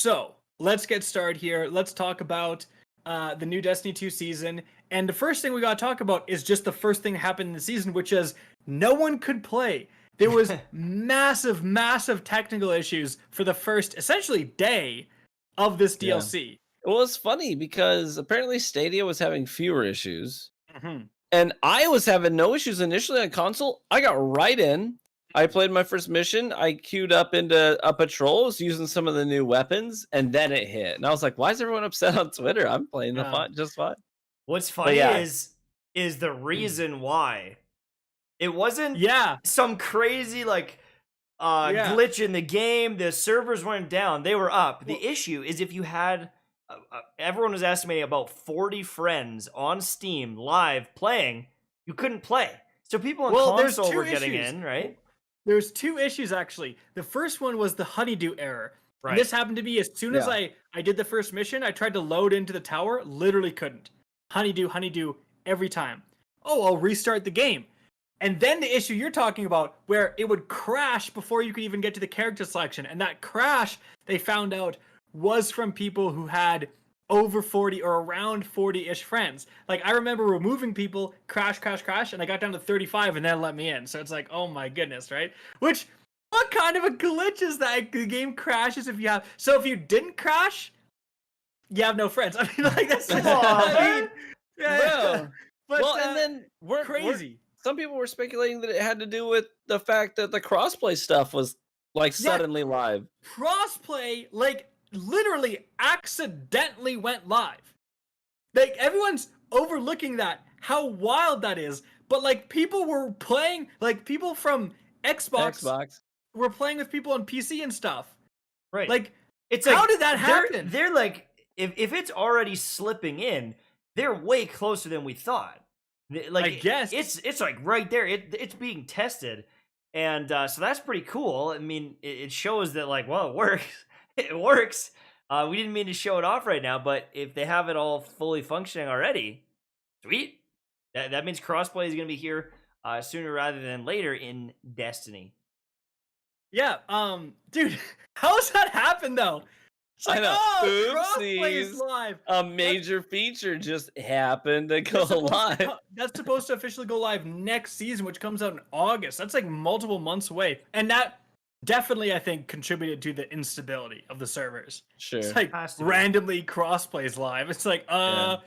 So let's get started here. Let's talk about the new Destiny 2 season. And the first thing we got to talk about is just the first thing that happened in the season, which is no one could play. There was massive technical issues for the first, essentially, day of this Yeah. DLC. Well, it's funny because apparently Stadia was having fewer issues, Mm-hmm. and I was having no issues initially on console. I got right in. I played my first mission. I queued up into a patrol, was using some of the new weapons, and then it hit. And I was like, "Why is everyone upset on Twitter? I'm playing the fun just fine." What's But funny yeah, is the reason why. It wasn't Yeah. some crazy Yeah. glitch in the game. The servers weren't down; they were up. The issue is if you had everyone was estimating about 40 friends on Steam live playing, you couldn't play. So people on there's console two were getting issues. in, right? There's two issues, actually. The first one was the honeydew error. Right. And this happened to be as soon as Yeah. I did the first mission, I tried to load into the tower, literally couldn't. Honeydew every time. Oh, I'll restart the game. And then the issue you're talking about, where it would crash before you could even get to the character selection. And that crash, they found out, was from people who had over 40 or around 40-ish friends. Like, I remember removing people, crash, and I got down to 35 and then let me in. So it's like, oh my goodness, right? Which, what kind of a glitch is that? The game crashes if you have... So if you didn't crash, you have no friends. I mean, like, that's... Aw, bro. But, Well, and then we're crazy. some people were speculating that it had to do with the fact that the crossplay stuff was like suddenly live. Crossplay, like, literally accidentally went live. Like, everyone's overlooking that, how wild that is. But, like, people were playing, like, people from Xbox were playing with people on PC and stuff. Right. Like, it's how like, did that happen? They're like, if it's already slipping in, they're way closer than we thought. Like, I guess it's like right there. It's being tested, and so that's pretty cool. I mean, it shows that, like, well, it works. It works. We didn't mean to show it off right now, but if they have it all fully functioning already, sweet. That means crossplay is going to be here sooner rather than later in Destiny. Yeah, dude, how does that happen though? It's like, I know. oh, crossplay is Oopsies. live. A major feature just happened to go live. That's supposed to officially go live next season, which comes out in August. That's like multiple months away. And that definitely, I think, contributed to the instability of the servers. Sure. It's like randomly crossplays live. It's like, Yeah.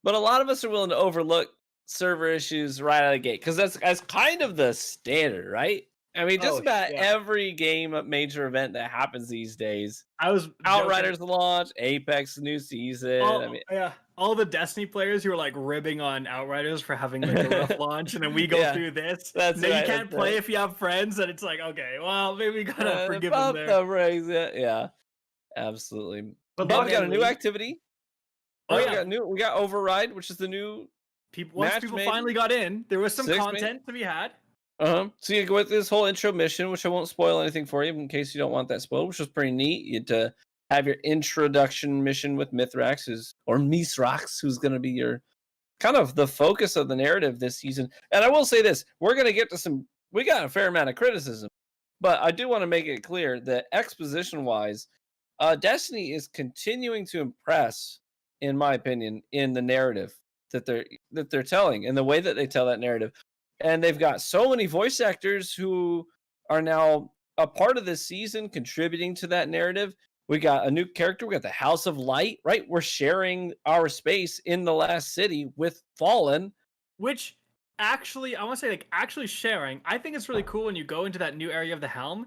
But a lot of us are willing to overlook server issues right out of the gate because that's kind of the standard, right? I mean, just about every game major event that happens these days. I was Outriders launch, Apex new season. All the Destiny players who were like ribbing on Outriders for having like a rough launch, and then we go through this. That's then right, you can't play if you have friends, and it's like, okay, well, maybe we gotta forgive them there. Yeah, absolutely. But we got a new activity. We got Override, which is the new once people finally got in, there was some content to be had. So you go with this whole intro mission, which I won't spoil anything for you in case you don't want that spoiled, which was pretty neat. You had to have your introduction mission with Mithrax, Mithrax, who's going to be your kind of the focus of the narrative this season. And I will say this, we're going to get to we got a fair amount of criticism, but I do want to make it clear that exposition-wise, Destiny is continuing to impress, in my opinion, in the narrative that they're telling and the way that they tell that narrative. And they've got so many voice actors who are now a part of this season, contributing to that narrative. We got a new character. We got the House of Light, right? We're sharing our space in the last city with Fallen. Which, actually, I want to say, like, actually sharing, I think it's really cool when you go into that new area of the Helm.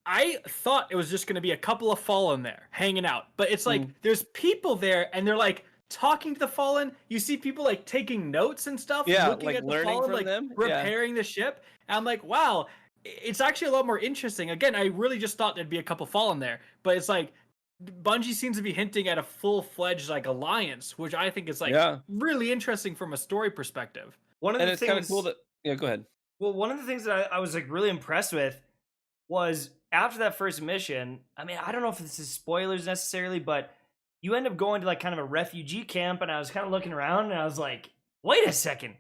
I thought it was just going to be a couple of Fallen there, hanging out. But it's like, there's people there, and they're like, talking to the Fallen. You see people like taking notes and stuff, looking like at the learning Fallen, from like them, repairing the ship. And I'm like, wow, it's actually a lot more interesting. Again, I really just thought there'd be a couple Fallen there, but it's like Bungie seems to be hinting at a full-fledged like alliance, which I think is like really interesting from a story perspective. One of the it's things, kind of cool that go ahead. Well, one of the things that I was like really impressed with was after that first mission. I mean, I don't know if this is spoilers necessarily, but you end up going to like kind of a refugee camp, and I was kind of looking around and I was like, wait a second.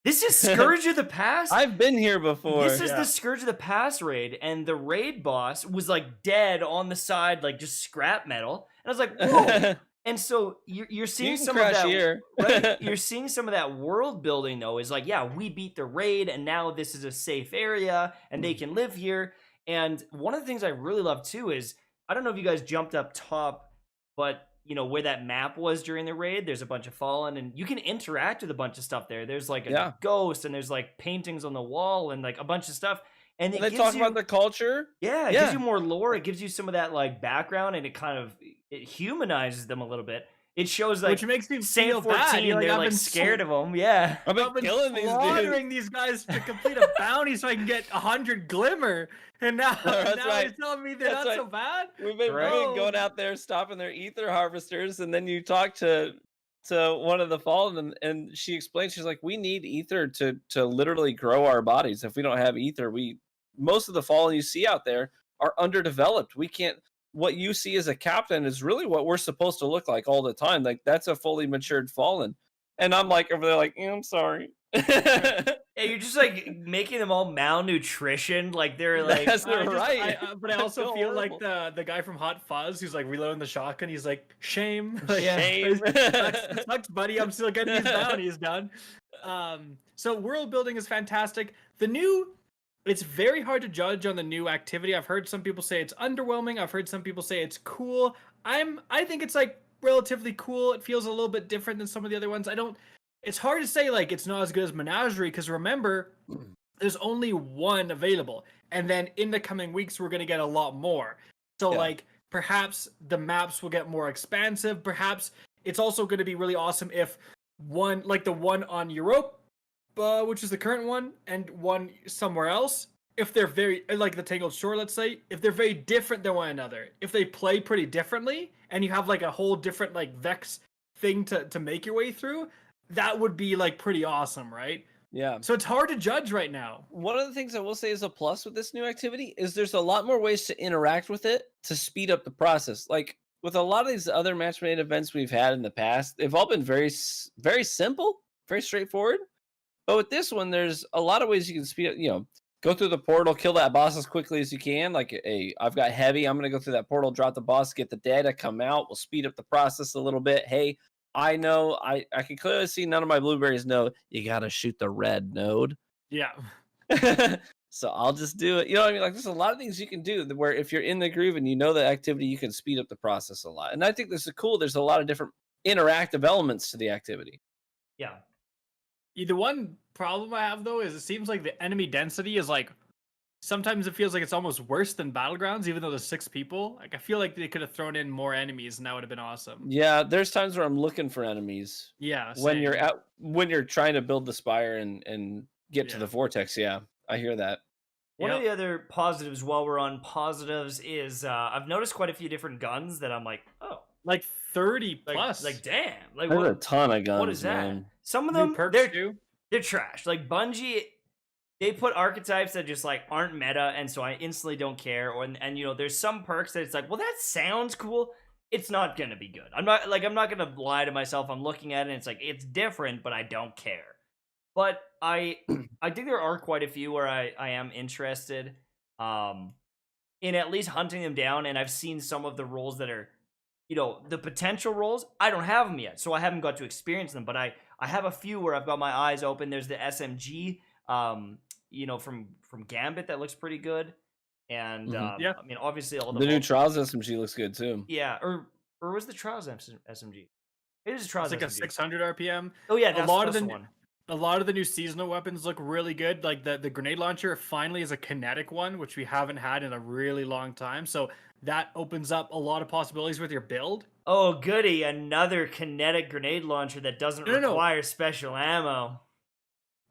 This is Scourge of the Past. I've been here before. This is the Scourge of the Past raid, and the raid boss was like dead on the side, like just scrap metal. And I was like, whoa. And so you're seeing You can some of crash that, here. right? You're seeing some of that world building though. Is like, yeah, we beat the raid, and now this is a safe area, and they can live here. And one of the things I really love too is, I don't know if you guys jumped up top, but you know where that map was during the raid. There's a bunch of fallen, and you can interact with a bunch of stuff there. There's like a ghost, and there's like paintings on the wall, and like a bunch of stuff. And they talk about the culture. Yeah, it gives you more lore. It gives you some of that like background, and it humanizes them a little bit. It shows like, which makes me feel 14, bad. You're they're like scared of them. Yeah, I've been killing these guys to complete a bounty so I can get 100 glimmer, and now you're telling me they're not so bad. We've been going out there, stopping their ether harvesters, and then you talk to one of the fallen, and she explains, she's like, we need ether to literally grow our bodies. If we don't have ether, most of the fallen you see out there are underdeveloped. We can't. What you see as a captain is really what we're supposed to look like all the time. Like, that's a fully matured fallen. And I'm like over there like, I'm sorry. Yeah, you're just like making them all malnutrition. Like they're like, that's right. But I also feel like the guy from Hot Fuzz who's like reloading the shotgun. He's like, shame. Like, shame. Sucks, buddy. I'm still getting these bounties done. So world building is fantastic. It's very hard to judge on the new activity. I've heard some people say it's underwhelming. I've heard some people say it's cool. I think it's like relatively cool. It feels a little bit different than some of the other ones. It's hard to say like it's not as good as Menagerie, because remember, there's only one available. And then in the coming weeks, we're going to get a lot more. So like perhaps the maps will get more expansive. Perhaps it's also going to be really awesome if one, like the one on Europe, which is the current one, and one somewhere else, if they're very, like the Tangled Shore, let's say, if they're very different than one another, if they play pretty differently, and you have like a whole different like Vex thing to make your way through, that would be like pretty awesome, right? Yeah. So it's hard to judge right now. One of the things I will say is a plus with this new activity is there's a lot more ways to interact with it to speed up the process. Like with a lot of these other match-made events we've had in the past, they've all been very, very simple, very straightforward. But with this one, there's a lot of ways you can speed up, go through the portal, kill that boss as quickly as you can. Like, I've got heavy, I'm going to go through that portal, drop the boss, get the data, come out. We'll speed up the process a little bit. Hey, I know, I can clearly see none of my blueberries know you got to shoot the red node. Yeah. So I'll just do it. You know what I mean? Like, there's a lot of things you can do where if you're in the groove and you know the activity, you can speed up the process a lot. And I think this is cool. There's a lot of different interactive elements to the activity. Yeah. The one problem I have, though, is it seems like the enemy density is like, sometimes it feels like it's almost worse than Battlegrounds, even though there's 6 people. Like, I feel like they could have thrown in more enemies, and that would have been awesome. Yeah, there's times where I'm looking for enemies. Yeah. When you're trying to build the spire and get to the vortex. Yeah, I hear that. One of the other positives, while we're on positives, is I've noticed quite a few different guns that I'm like, oh. Like 30 plus. Like damn. Like there's a ton of guns. What is that? Man. Some of them, they're trash. Like Bungie, they put archetypes that just like aren't meta, and so I instantly don't care. And there's some perks that it's like, well, that sounds cool. It's not gonna be good. I'm not gonna lie to myself. I'm looking at it, and it's like it's different, but I don't care. But I think there are quite a few where I am interested in at least hunting them down, and I've seen some of the roles that are, the potential roles. I don't have them yet, so I haven't got to experience them, but I have a few where I've got my eyes open. There's the SMG, from Gambit that looks pretty good, and I mean, obviously all the new Trials SMG looks good too. Yeah, or was the Trials SMG? It is a Trials. It's like SMG. a 600 RPM. Oh yeah, that's the one. A lot of the new seasonal weapons look really good. Like the grenade launcher finally is a kinetic one, which we haven't had in a really long time. So that opens up a lot of possibilities with your build. Oh, goody. Another kinetic grenade launcher that doesn't require special ammo.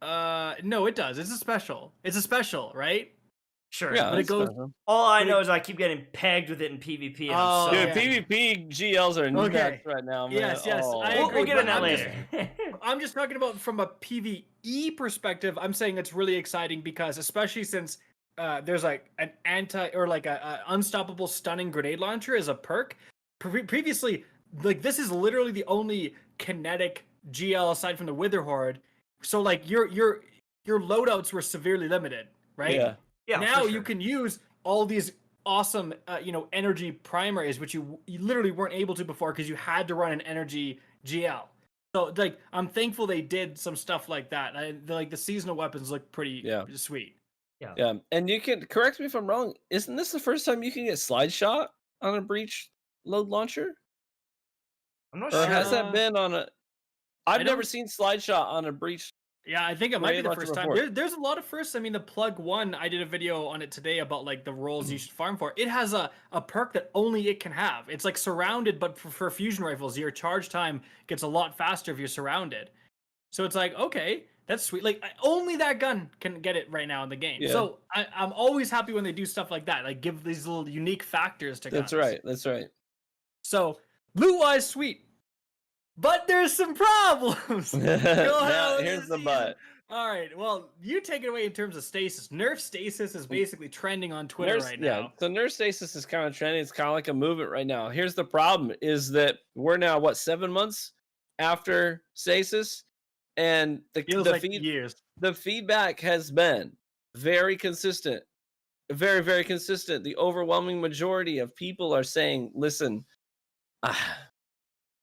No, it does. It's a special. It's a special, right? Sure. Yeah, but it goes. All I know is I keep getting pegged with it in PvP. Dude, PvP GLs are nuts right now, man. Yes. I agree. We'll get in that later. I'm just talking about from a PvE perspective. I'm saying it's really exciting because, especially since there's like an a unstoppable stunning grenade launcher as a perk. Previously, like this is literally the only kinetic GL aside from the Wither Horde So like your loadouts were severely limited, right? Yeah. Yeah. Now for you sure. can use all these awesome energy primaries, which you literally weren't able to before because you had to run an energy GL. So like I'm thankful they did some stuff like that. Like the seasonal weapons look pretty sweet. Yeah. And you can correct me if I'm wrong. Isn't this the first time you can get slide shot on a breach load launcher? I'm not Or sure. has that been on a I've I never don't- seen slide shot on a breach. Yeah, I think it might be Grenade the launcher first time. before. There's a lot of firsts. I mean, the plug one, I did a video on it today about like the roles you should farm for. It has a perk that only it can have. It's like surrounded, but for fusion rifles, your charge time gets a lot faster if you're surrounded. So it's like, okay, that's sweet. Like only that gun can get it right now in the game. Yeah. So I'm always happy when they do stuff like that. Like give these little unique factors to guns. That's right. That's right. So loot wise, sweet. But there's some problems. Now, here's the but. All right. Well, you take it away in terms of stasis. Nerf stasis is basically trending on Twitter right now. Yeah, so nerf stasis is kind of trending. It's kind of like a movement right now. Here's the problem: is that we're now 7 months after stasis, and Feels like years. the feedback has been very consistent, very very consistent. The overwhelming majority of people are saying, "Listen,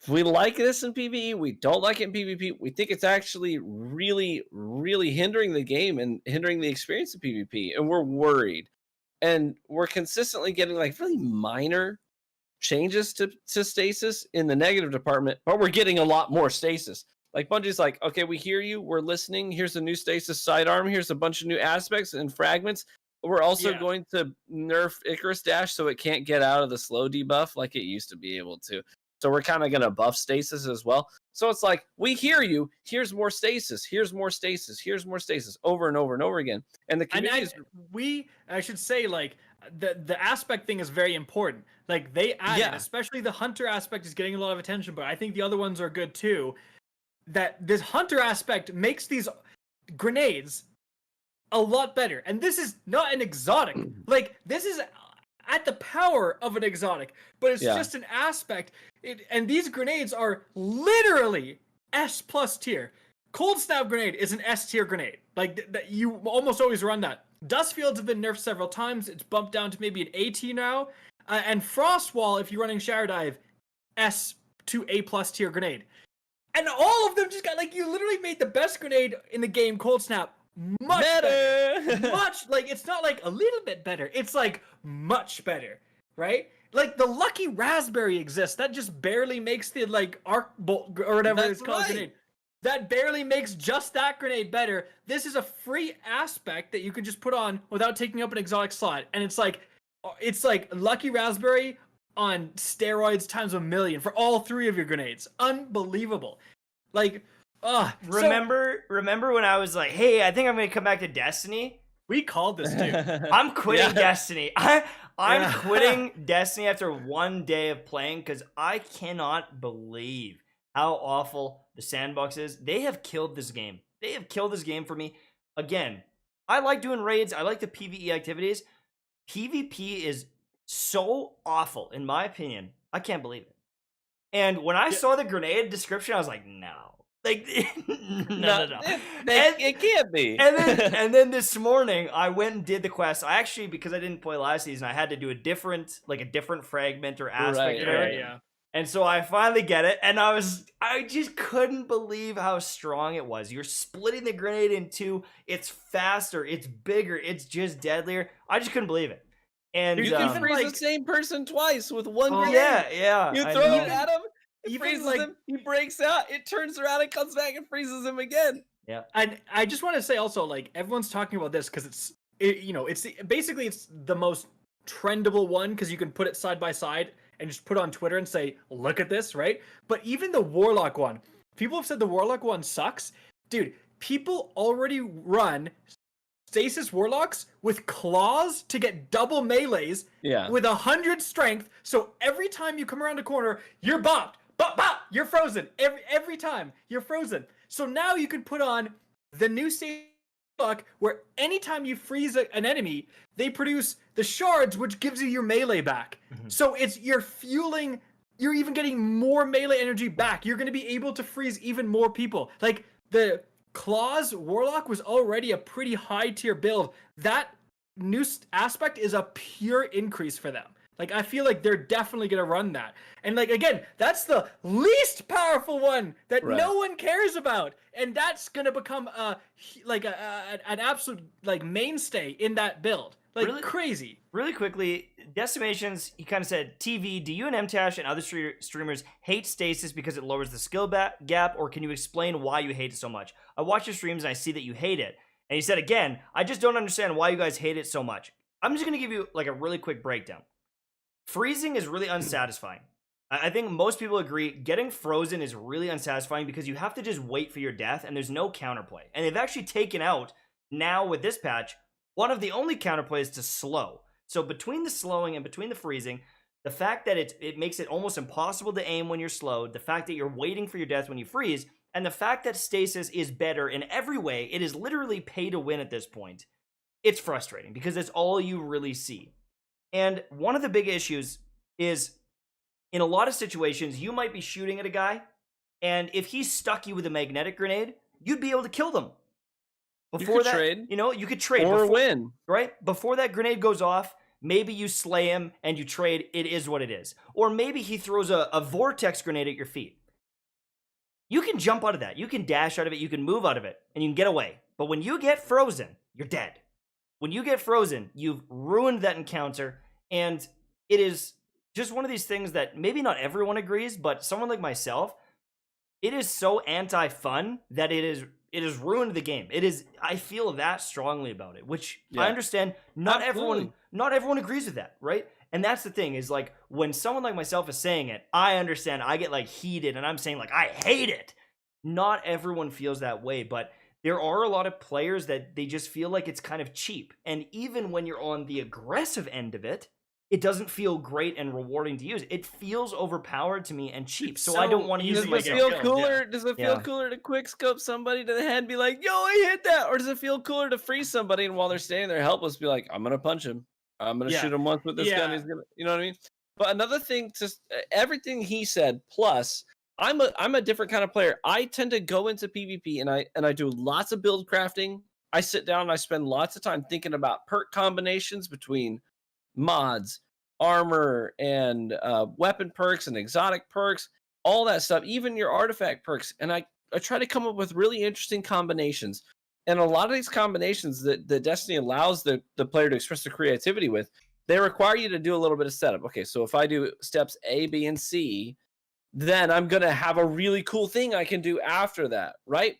we like this in PvE. We don't like it in PvP. We think it's actually really, really hindering the game and hindering the experience of PvP. And we're worried. And we're consistently getting like really minor changes to stasis in the negative department, but we're getting a lot more stasis. Like Bungie's like, okay, we hear you. We're listening. Here's a new stasis sidearm. Here's a bunch of new aspects and fragments. We're also going to nerf Icarus Dash so it can't get out of the slow debuff like it used to be able to. So we're kind of going to buff stasis as well. So it's like, we hear you. Here's more stasis. Here's more stasis. Here's more stasis over and over and over again. And the community I should say, like, the aspect thing is very important. Like, they added, especially the hunter aspect is getting a lot of attention, but I think the other ones are good too. That this hunter aspect makes these grenades a lot better. And this is not an exotic. Like, this is at the power of an exotic, but it's just an aspect. And these grenades are literally S+ tier. Cold Snap grenade is an S tier grenade. Like you almost always run that. Dust Fields have been nerfed several times. It's bumped down to maybe an A tier now. And Frost Wall, if you're running Shower Dive, S to A+ tier grenade. And all of them just got, like, you literally made the best grenade in the game, Cold Snap, much better. Much, like, it's not like a little bit better. It's like much better, right? Like, the Lucky Raspberry exists. That just barely makes the, like, arc bolt or whatever it's called grenade. That barely makes just that grenade better. This is a free aspect that you can just put on without taking up an exotic slot. And it's like Lucky Raspberry on steroids times 1,000,000 for all three of your grenades. Unbelievable. Like, remember when I was like, hey, I think I'm gonna come back to Destiny? We called this too. I'm quitting Destiny. I'm quitting Destiny after one day of playing because I cannot believe how awful the sandbox is. They have killed this game. They have killed this game for me. Again, I like doing raids. I like the PvE activities. PvP is so awful, in my opinion. I can't believe it. And when I saw the grenade description, I was like, no. Like, no. It can't be. And then this morning, I went and did the quest. I actually, because I didn't play last season, I had to do a different fragment or aspect. Right. And so I finally get it, and I just couldn't believe how strong it was. You're splitting the grenade in two. It's faster. It's bigger. It's just deadlier. I just couldn't believe it. And you can freeze the same person twice with one grenade. Yeah. You throw it at him, it freezes him, he breaks out, it turns around and comes back and freezes him again. Yeah. And I just want to say also, like, everyone's talking about this because it's basically it's the most trendable one because you can put it side by side and just put it on Twitter and say, look at this, right? But even the Warlock one, people have said the Warlock one sucks. Dude, people already run Stasis Warlocks with claws to get double melees with 100 strength. So every time you come around a corner, you're bopped. Bop, you're frozen. Every time you're frozen. So now you can put on the new Stasis Warlock where anytime you freeze an enemy, they produce the shards, which gives you your melee back. Mm-hmm. So you're even getting more melee energy back. You're going to be able to freeze even more people. Like the Claws Warlock was already a pretty high tier build. That new aspect is a pure increase for them. Like, I feel like they're definitely going to run that. And, like, again, that's the least powerful one that no one cares about. And that's going to become, an absolute, like, mainstay in that build. Like, Really? crazy. Really quickly, Decimations, he kind of said, TV, do you and Mtashed and other streamers hate stasis because it lowers the skill gap, or can you explain why you hate it so much? I watch your streams and I see that you hate it. And he said, again, I just don't understand why you guys hate it so much. I'm just going to give you, like, a really quick breakdown. Freezing is really unsatisfying. I think most people agree getting frozen is really unsatisfying because you have to just wait for your death and there's no counterplay. And they've actually taken out, now with this patch, one of the only counterplays to slow. So between the slowing and between the freezing, the fact that it makes it almost impossible to aim when you're slowed, the fact that you're waiting for your death when you freeze, and the fact that stasis is better in every way, it is literally pay to win at this point. It's frustrating because it's all you really see. And one of the big issues is, in a lot of situations, you might be shooting at a guy, and if he stuck you with a magnetic grenade, you'd be able to kill them. Before that, trade. You could trade. Or win. Right? Before that grenade goes off, maybe you slay him and you trade. It is what it is. Or maybe he throws a vortex grenade at your feet. You can jump out of that. You can dash out of it. You can move out of it. And you can get away. But when you get frozen, you're dead. When you get frozen, you've ruined that encounter. And it is just one of these things that maybe not everyone agrees, but someone like myself, it is so anti-fun that it has ruined the game. I feel that strongly about it, which I understand not everyone agrees with that, right? And that's the thing, is like, when someone like myself is saying it, I understand, I get like heated and I'm saying like, I hate it. Not everyone feels that way, but there are a lot of players that they just feel like it's kind of cheap. And even when you're on the aggressive end of it, it doesn't feel great and rewarding to use. It feels overpowered to me and cheap. So I don't want to use it. Does it feel cooler? Does it feel cooler to quick scope somebody to the head and be like, yo, I hit that? Or does it feel cooler to freeze somebody and while they're standing there helpless be like, I'm gonna punch him. I'm gonna shoot him once with this gun. He's gonna, you know what I mean? But another thing, just everything he said, plus I'm a different kind of player. I tend to go into PvP and I do lots of build crafting. I sit down and I spend lots of time thinking about perk combinations between mods, armor, and weapon perks and exotic perks, all that stuff, even your artifact perks. And I try to come up with really interesting combinations. And a lot of these combinations that the Destiny allows the player to express their creativity with, they require you to do a little bit of setup. Okay, so if I do steps A, B, and C, then I'm going to have a really cool thing I can do after that, right?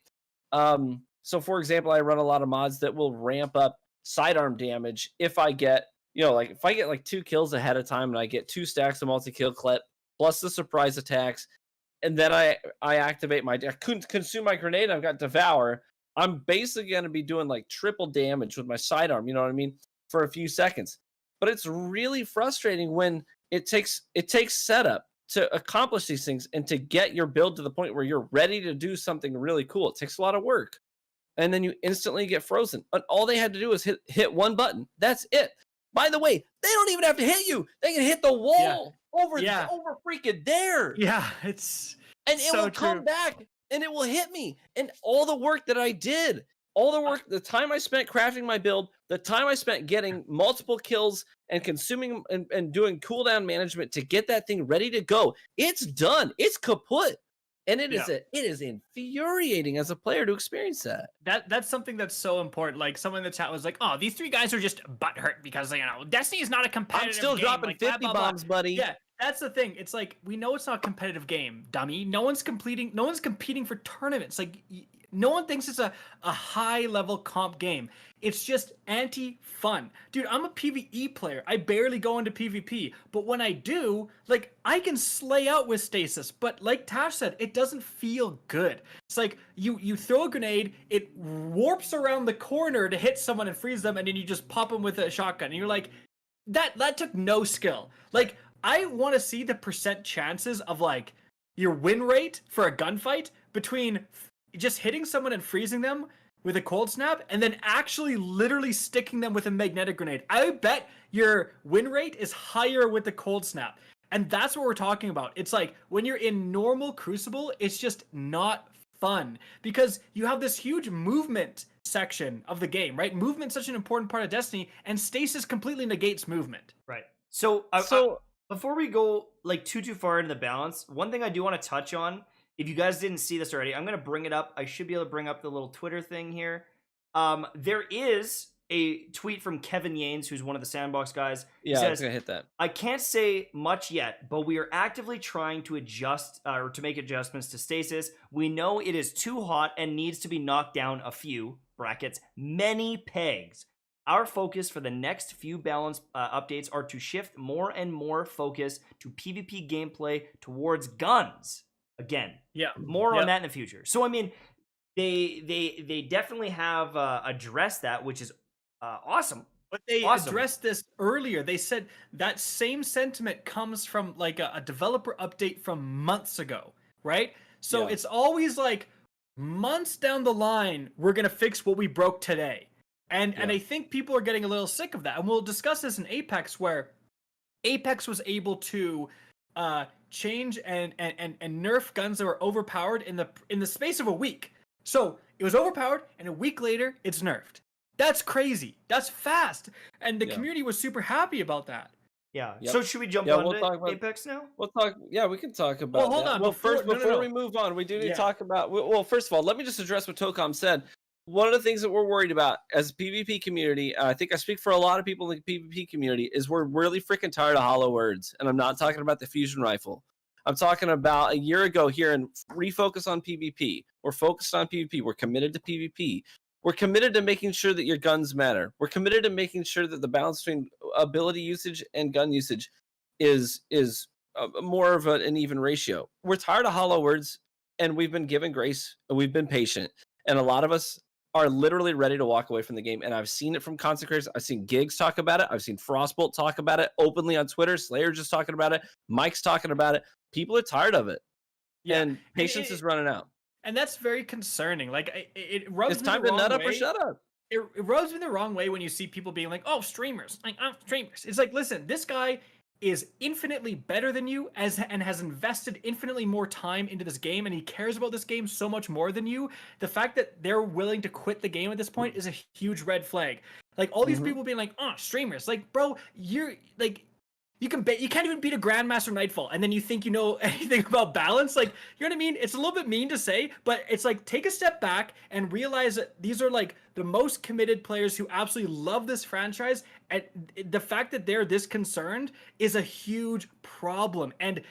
So for example, I run a lot of mods that will ramp up sidearm damage if I get, if I get like 2 kills ahead of time and I get 2 stacks of multi-kill clip plus the surprise attacks, and then I activate I consume my grenade, I've got Devour, I'm basically going to be doing like triple damage with my sidearm, you know what I mean, for a few seconds. But it's really frustrating when it takes setup to accomplish these things and to get your build to the point where you're ready to do something really cool. It takes a lot of work. And then you instantly get frozen. And all they had to do was hit one button. That's it. By the way, they don't even have to hit you. They can hit the wall over freaking there. Yeah, and it will come back and it will hit me. And all the work that I did, the time I spent crafting my build, the time I spent getting multiple kills and consuming and doing cooldown management to get that thing ready to go, it's done. It's kaput. And it is infuriating as a player to experience that. That's something that's so important. Like, someone in the chat was like, "Oh, these 3 guys are just butthurt because Destiny is not a competitive I'm still game. dropping like, 50 blah, blah, bombs, blah. buddy." Yeah, that's the thing. It's like, we know it's not a competitive game, dummy. No one's competing for tournaments. Like, no one thinks it's a high level comp game. It's just anti-fun. Dude, I'm a PvE player. I barely go into PvP. But when I do, like, I can slay out with stasis. But like Tash said, it doesn't feel good. It's like you throw a grenade, it warps around the corner to hit someone and freeze them, and then you just pop them with a shotgun. And you're like, that took no skill. Like, I want to see the percent chances of, like, your win rate for a gunfight between just hitting someone and freezing them with a cold snap and then actually literally sticking them with a magnetic grenade. I bet your win rate is higher with the cold snap. And that's what we're talking about. It's like, when you're in normal Crucible, it's just not fun because you have this huge movement section of the game, right? Movement's such an important part of Destiny, and stasis completely negates movement. Right. So, before we go like too far into the balance, one thing I do want to touch on, if you guys didn't see this already, I'm going to bring it up. I should be able to bring up the little Twitter thing here. There is a tweet from Kevin Yanes, who's one of the Sandbox guys. Yeah, I was gonna hit that. I can't say much yet, but we are actively trying to adjust or to make adjustments to stasis. We know it is too hot and needs to be knocked down a few brackets, many pegs. Our focus for the next few balance updates are to shift more and more focus to PvP gameplay towards guns. Again, more on that in the future. So I mean, they definitely have addressed that, which is awesome. But they addressed this earlier. They said that same sentiment comes from like a developer update from months ago, right? So it's always like months down the line, we're going to fix what we broke today. And I think people are getting a little sick of that. And we'll discuss this in Apex, where Apex was able to change and nerf guns that were overpowered in the space of a week. So it was overpowered, and a week later, it's nerfed. That's crazy. That's fast. And the community was super happy about that. Yeah. So should we jump on to Apex now? We'll talk. Yeah, we can talk about hold that. on. Well, before we move on, we do need to talk about... Well, first of all, let me just address what Tocom said. One of the things that we're worried about as a PvP community, I think I speak for a lot of people in the PvP community, is we're really freaking tired of hollow words. And I'm not talking about the fusion rifle. I'm talking about a year ago here and refocus on PvP. We're focused on PvP. We're committed to PvP. We're committed to making sure that your guns matter. We're committed to making sure that the balance between ability usage and gun usage is more of an even ratio. We're tired of hollow words, and we've been given grace, and we've been patient. And a lot of us are literally ready to walk away from the game. And I've seen it from Consecrators. I've seen Gigs talk about it. I've seen Frostbolt talk about it openly on Twitter. Slayer just talking about it. Mike's talking about it. People are tired of it. Yeah. And patience is running out. And that's very concerning. Like, it rubs it's me time the to wrong nut up way. or shut up. It rubs me the wrong way when you see people being like, oh, streamers. Like, oh, streamers. It's like, listen, this guy is infinitely better than you and has invested infinitely more time into this game, and he cares about this game so much more than you. The fact that they're willing to quit the game at this point is a huge red flag. Like, all these people being like, oh, streamers. Like, bro, you're like... You can't even beat a Grandmaster Nightfall, and then you think you know anything about balance. Like, you know what I mean? It's a little bit mean to say, but it's like, take a step back and realize that these are like the most committed players who absolutely love this franchise. And the fact that they're this concerned is a huge problem. And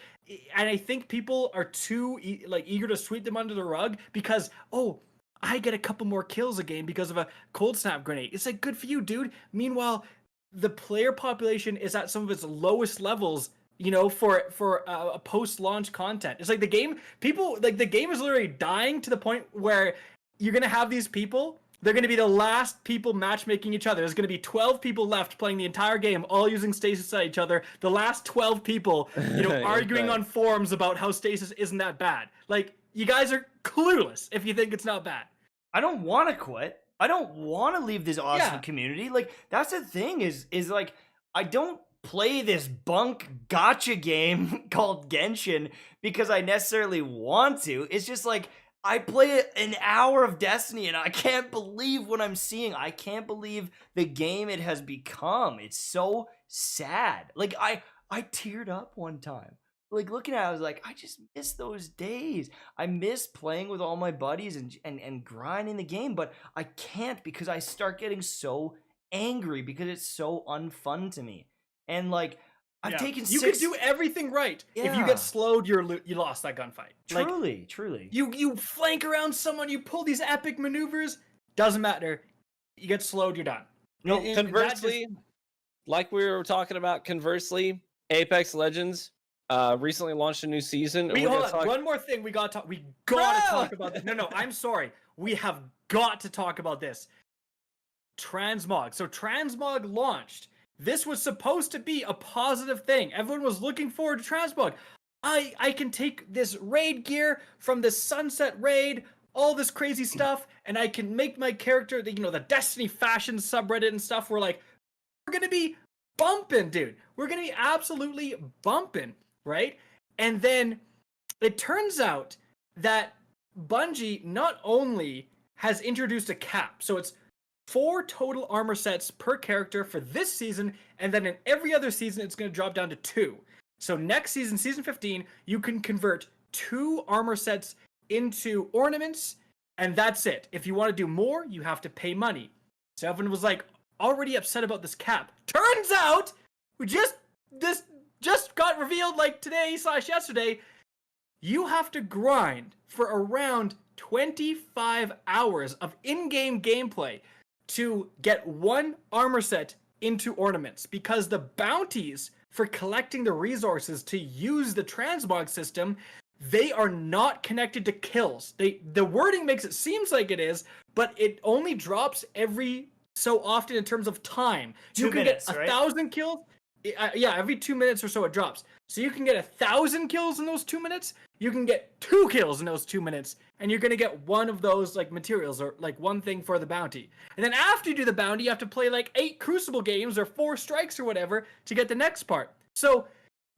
I think people are too eager to sweep them under the rug because, oh, I get a couple more kills a game because of a cold snap grenade. It's like, good for you, dude. Meanwhile, the player population is at some of its lowest levels, you know, for a post-launch content. It's like the game is literally dying to the point where you're going to have these people, they're going to be the last people matchmaking each other. There's going to be 12 people left playing the entire game, all using stasis at each other. The last 12 people, you know, arguing on forums about how stasis isn't that bad. Like, you guys are clueless if you think it's not bad. I don't want to quit. I don't want to leave this awesome community. Like, that's the thing is like, I don't play this bunk gotcha game called Genshin because I necessarily want to. It's just like, I play an hour of Destiny and I can't believe what I'm seeing. I can't believe the game it has become. It's so sad. Like, I teared up one time. Like, looking at it, I was like, I just miss those days. I miss playing with all my buddies and grinding the game, but I can't because I start getting so angry because it's so unfun to me. And like, I've taken You could do everything right. If you get slowed, you lost that gunfight. Truly, truly. You flank around someone, you pull these epic maneuvers, doesn't matter. You get slowed, you're done. No, conversely, like we were talking about, conversely, Apex Legends recently launched a new season. Wait, hold on. One more thing we gotta talk about this. No, I'm sorry. We have got to talk about this. Transmog. So Transmog launched. This was supposed to be a positive thing. Everyone was looking forward to Transmog. I can take this raid gear from this Sunset raid, all this crazy stuff, and I can make my character, the Destiny fashion subreddit and stuff. We're like, we're gonna be bumping, dude. We're gonna be absolutely bumping, right? And then it turns out that Bungie not only has introduced a cap, so it's 4 total armor sets per character for this season, and then in every other season it's going to drop down to 2. So next season, season 15, you can convert 2 armor sets into ornaments, and that's it. If you want to do more, you have to pay money. So everyone was like already upset about this cap. Turns out, this just got revealed like today/yesterday. You have to grind for around 25 hours of in-game gameplay to get 1 armor set into ornaments, because the bounties for collecting the resources to use the transmog system, they are not connected to kills. The wording makes it seems like it is, but it only drops every so often in terms of time. 2 you can minutes, get 1,000 right? kills. Yeah, every 2 minutes or so it drops. So you can get 1,000 kills in those 2 minutes. You can get 2 kills in those 2 minutes, and you're gonna get one of those like materials or like one thing for the bounty. And then after you do the bounty, you have to play like 8 Crucible games or 4 strikes or whatever to get the next part. So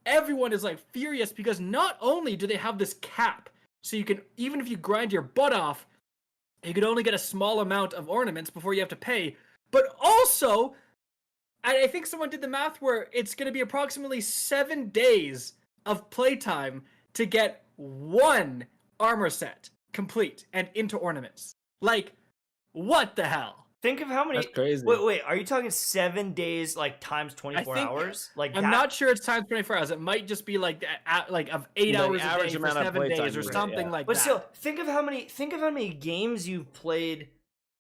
everyone is like furious because not only do they have this cap, so you can, even if you grind your butt off, you can only get a small amount of ornaments before you have to pay, but also, I think someone did the math where it's going to be approximately 7 days of playtime to get 1 armor set complete and into ornaments. Like, what the hell? Think of how many. That's crazy. Wait. Are you talking 7 days, like times 24 think- hours? Like I'm not sure it's times 24 hours. It might just be like of 8 The hours a average day for amount of 7 playtime days or you get, something yeah. like But that. still, think of how many games you've played.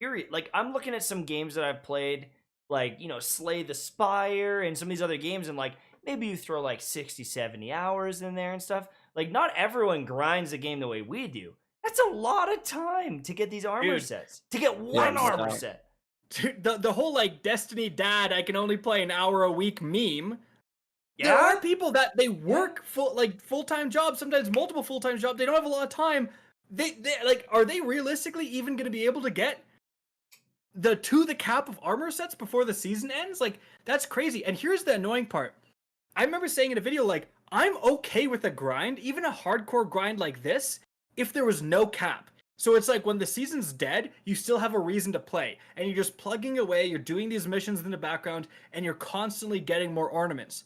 Period. Like, I'm looking at some games that I've played, like, you know, Slay the Spire and some of these other games, and like maybe you throw like 60, 70 hours in there and stuff. Like, not everyone grinds the game the way we do. That's a lot of time to get these armor Dude. sets. To get one armor exactly. set. Dude, the whole like Destiny Dad, I can only play an hour a week meme. Yeah. There are people that they work full-time jobs, sometimes multiple full-time jobs. They don't have a lot of time. They like, are they realistically even going to be able to get the cap of armor sets before the season ends? Like, that's crazy. And here's the annoying part. I remember saying in a video, like, I'm okay with a grind, even a hardcore grind like this, if there was no cap. So it's like when the season's dead, you still have a reason to play, and you're just plugging away, you're doing these missions in the background, and you're constantly getting more ornaments.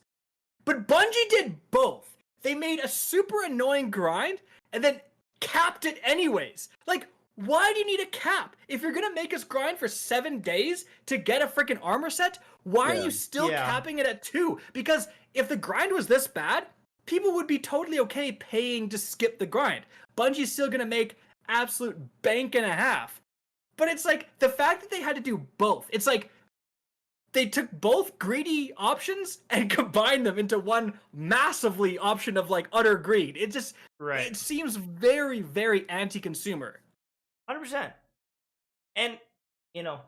But Bungie did both. They made a super annoying grind, and then capped it anyways. Like, why do you need a cap? If you're gonna make us grind for 7 days to get a freaking armor set, why are you still capping it at 2? Because if the grind was this bad, people would be totally okay paying to skip the grind. Bungie's still gonna make absolute bank and a half. But it's like, the fact that they had to do both, it's like they took both greedy options and combined them into one massively option of like utter greed. It just, Right. it seems very, very anti-consumer. 100%. And, you know,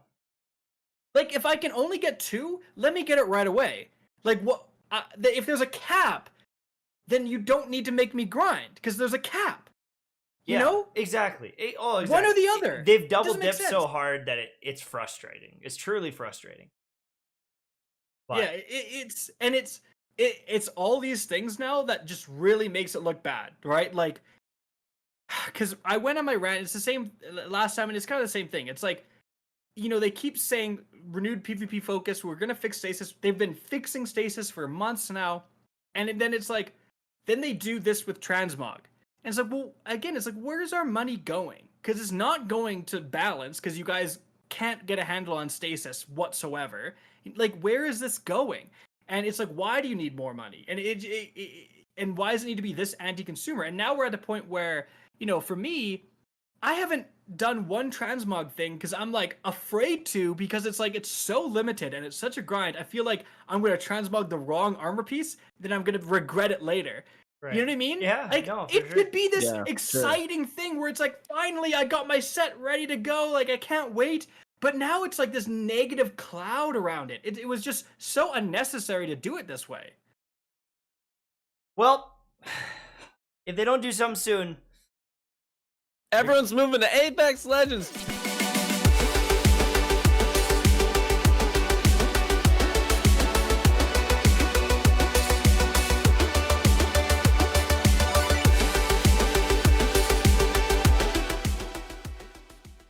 Like, if I can only get 2, let me get it right away. Like, what? If there's a cap, then you don't need to make me grind because there's a cap. You know? Exactly. Exactly. One or the other. They've It double doesn't make dipped so sense. hard that it's frustrating. It's truly frustrating. But, Yeah, it's all these things now that just really makes it look bad, right? Like, because I went on my rant. It's the same last time, and it's kind of the same thing. It's like, you know, they keep saying renewed PvP focus. We're gonna fix stasis. They've been fixing stasis for months now, and then it's like, then they do this with transmog, and it's like, well, again, it's like, where's our money going? Because it's not going to balance. Because you guys can't get a handle on stasis whatsoever. Like, where is this going? And it's like, why do you need more money? And and why does it need to be this anti-consumer? And now we're at the point where, you know, for me, I haven't done one transmog thing because I'm like afraid to, because it's like, it's so limited and it's such a grind. I feel like I'm going to transmog the wrong armor piece, then I'm going to regret it later. right. You know what I mean? Yeah, Like, no, for it sure. could be this Yeah, exciting thing where it's like, finally, I got my set ready to go. Like, I can't wait. But now it's like this negative cloud around it. It was just so unnecessary to do it this way. Well, if they don't do something soon, Everyone's moving to Apex Legends.